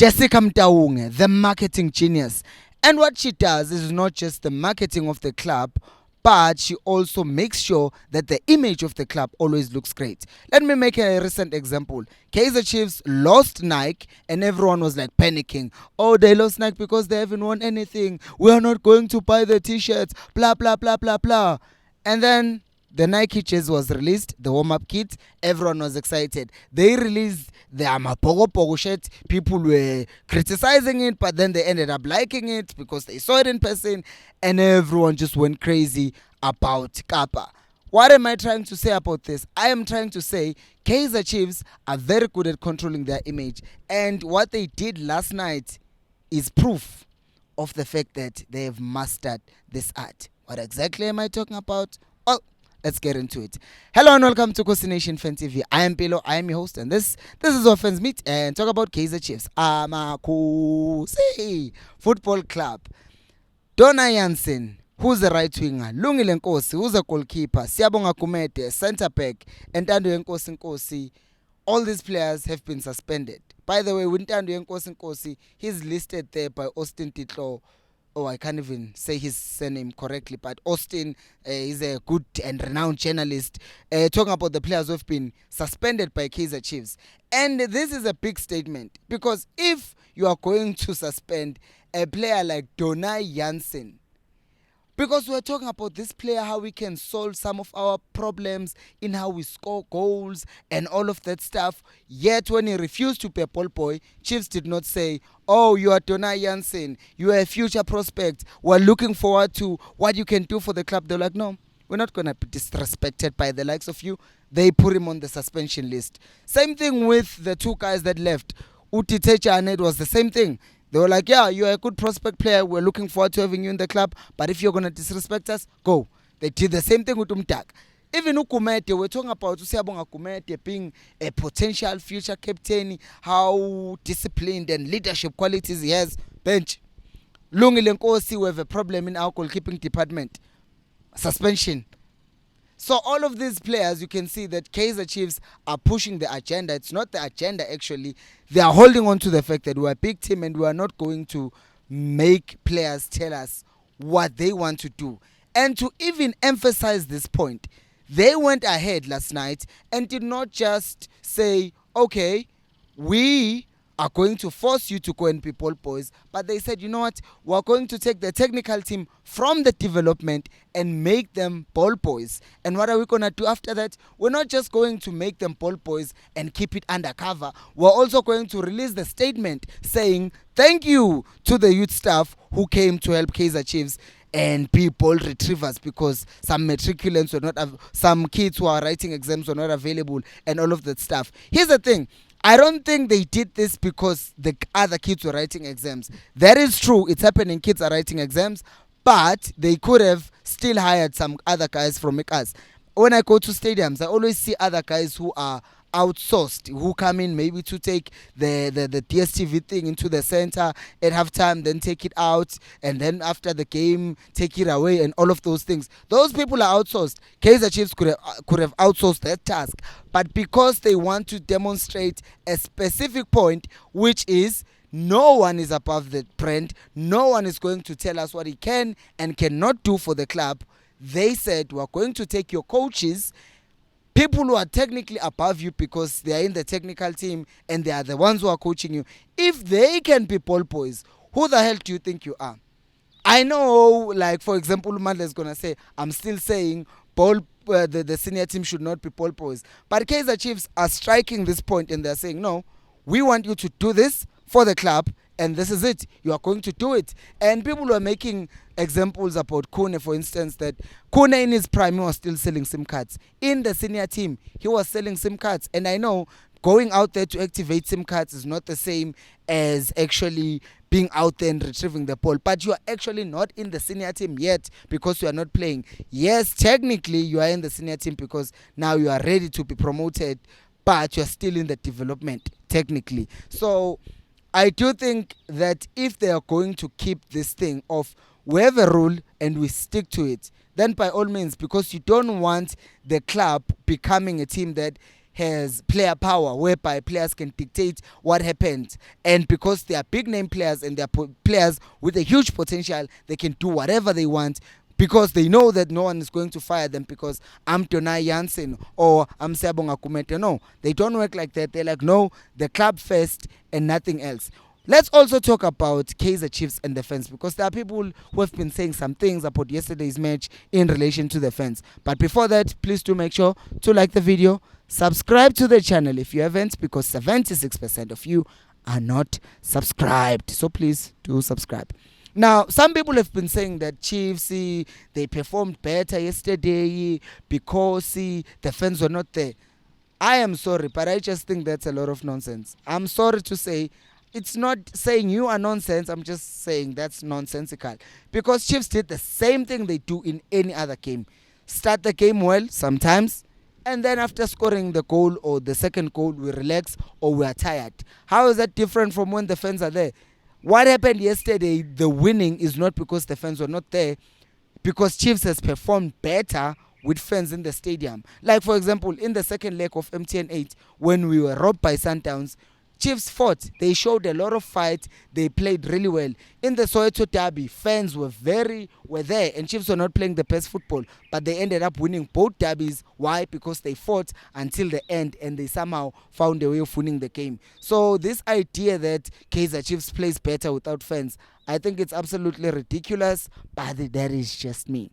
Jessica Mtaunge, the marketing genius. And what she does is not just the marketing of the club, but she also makes sure that the image of the club always looks great. Let me make a recent example. Kaizer Chiefs lost Nike and everyone was like panicking. Oh, they lost Nike because they haven't won anything. We are not going to buy the t-shirts, blah, blah, blah, blah, blah. And then the Nike chase was released, the warm-up kit. Everyone was excited. They released the Amapogo Pogo shirt. People were criticizing it, but then they ended up liking it because they saw it in person, and everyone just went crazy about Kappa. What am I trying to say about this? I am trying to say Kaizer Chiefs are very good at controlling their image, and what they did last night is proof of the fact that they have mastered this art. What exactly am I talking about? Well, let's get into it. Hello and welcome to Kosi Nation Fan TV. I am Pilo, I am your host, and this is our fans meet and talk about Kaizer Chiefs. Amakosi Football Club. Donna Jansen, who's the right winger? Lungile Nkosi, who's the goalkeeper? Siyabonga Kumete, centre back, and Ntando Nkosi Nkosi. All these players have been suspended. By the way, Ntando Nkosi Nkosi, he's listed there by Austin Titlo. Oh, I can't even say his surname correctly, but Austin is a good and renowned journalist talking about the players who have been suspended by Kaizer Chiefs. And this is a big statement because if you are going to suspend a player like Donna Jansen, because we're talking about this player, how we can solve some of our problems in how we score goals and all of that stuff. Yet when he refused to be a ball boy, Chiefs did not say, oh, you are Donna Jansen, you are a future prospect, we're looking forward to what you can do for the club. They're like, no, we're not going to be disrespected by the likes of you. They put him on the suspension list. Same thing with the two guys that left. Utitecha and it was the same thing. They were like, yeah, you're a good prospect player. We're looking forward to having you in the club. But if you're going to disrespect us, go. They did the same thing with Umtak. Even Ukumete, we're talking about Usiyabonga Kumete being a potential future captain, how disciplined and leadership qualities he has. Bench. Lungile Nkosi, we have a problem in our goalkeeping department. Suspension. So all of these players, you can see that Kaizer Chiefs are pushing the agenda. It's not the agenda actually. They are holding on to the fact that we're a big team and we are not going to make players tell us what they want to do. And to even emphasize this point, they went ahead last night and did not just say, okay, we are going to force you to go and be ball boys, but they said, you know what, we're going to take the technical team from the development and make them ball boys. And what are we going to do after that? We're not just going to make them ball boys and keep it undercover. We're also going to release the statement saying thank you to the youth staff who came to help Kaizer Chiefs and be ball retrievers, because some matriculants were not, some kids who are writing exams were not available and all of that stuff. Here's the thing. I don't think they did this because the other kids were writing exams. That is true. It's happening. Kids are writing exams. But they could have still hired some other guys from us. When I go to stadiums, I always see other guys who are outsourced, who come in maybe to take the DSTV thing into the center at halftime, then take it out, and then after the game take it away, and all of those things. Those people are outsourced. Kaizer Chiefs could have outsourced that task, but because they want to demonstrate a specific point, which is no one is above the brand, no one is going to tell us what he can and cannot do for the club. They said, we're going to take your coaches, people who are technically above you because they are in the technical team and they are the ones who are coaching you. If they can be ball boys, who the hell do you think you are? I know, like, for example, Mandla is going to say, I'm still saying the senior team should not be ball boys. But Kaizer Chiefs are striking this point and they're saying, no, we want you to do this for the club, and this is it. You are going to do it. And people were making examples about Kune, for instance, that Kune in his prime, he was still selling SIM cards. In the senior team, he was selling SIM cards. And I know going out there to activate SIM cards is not the same as actually being out there and retrieving the ball. But you are actually not in the senior team yet because you are not playing. Yes, technically you are in the senior team because now you are ready to be promoted, but you are still in the development, technically. So I do think that if they are going to keep this thing of we have a rule and we stick to it, then by all means, because you don't want the club becoming a team that has player power whereby players can dictate what happened, and because they are big name players and they are players with a huge potential, they can do whatever they want because they know that no one is going to fire them because I'm Tonai Jansen or I'm Siabonga Kumete. No, they don't work like that. They're like, no, the club first and nothing else. Let's also talk about Kaizer Chiefs and the fans, because there are people who have been saying some things about yesterday's match in relation to the fans. But before that, please do make sure to like the video, subscribe to the channel if you haven't, because 76% of you are not subscribed. So please do subscribe. Now, some people have been saying that Chiefs, they performed better yesterday because the fans were not there. I am sorry, but I just think that's a lot of nonsense. I'm sorry to say, it's not saying you are nonsense. I'm just saying that's nonsensical. Because Chiefs did the same thing they do in any other game. Start the game well sometimes, and then after scoring the goal or the second goal, we relax or we are tired. How is that different from when the fans are there? What happened yesterday, the winning is not because the fans were not there, because Chiefs has performed better with fans in the stadium. Like, for example, in the second leg of MTN 8, when we were robbed by Sundowns, Chiefs fought. They showed a lot of fight. They played really well. In the Soweto derby, fans were there, and Chiefs were not playing the best football, but they ended up winning both derbies. Why? Because they fought until the end, and they somehow found a way of winning the game. So this idea that Kaizer Chiefs plays better without fans, I think it's absolutely ridiculous, but that is just me.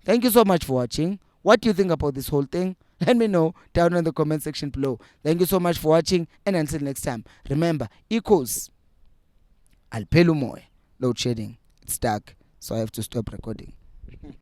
Thank you so much for watching. What do you think about this whole thing? Let me know down in the comment section below. Thank you so much for watching, and until next time, remember, equals Alpelu Moy. Load shedding. It's dark, so I have to stop recording.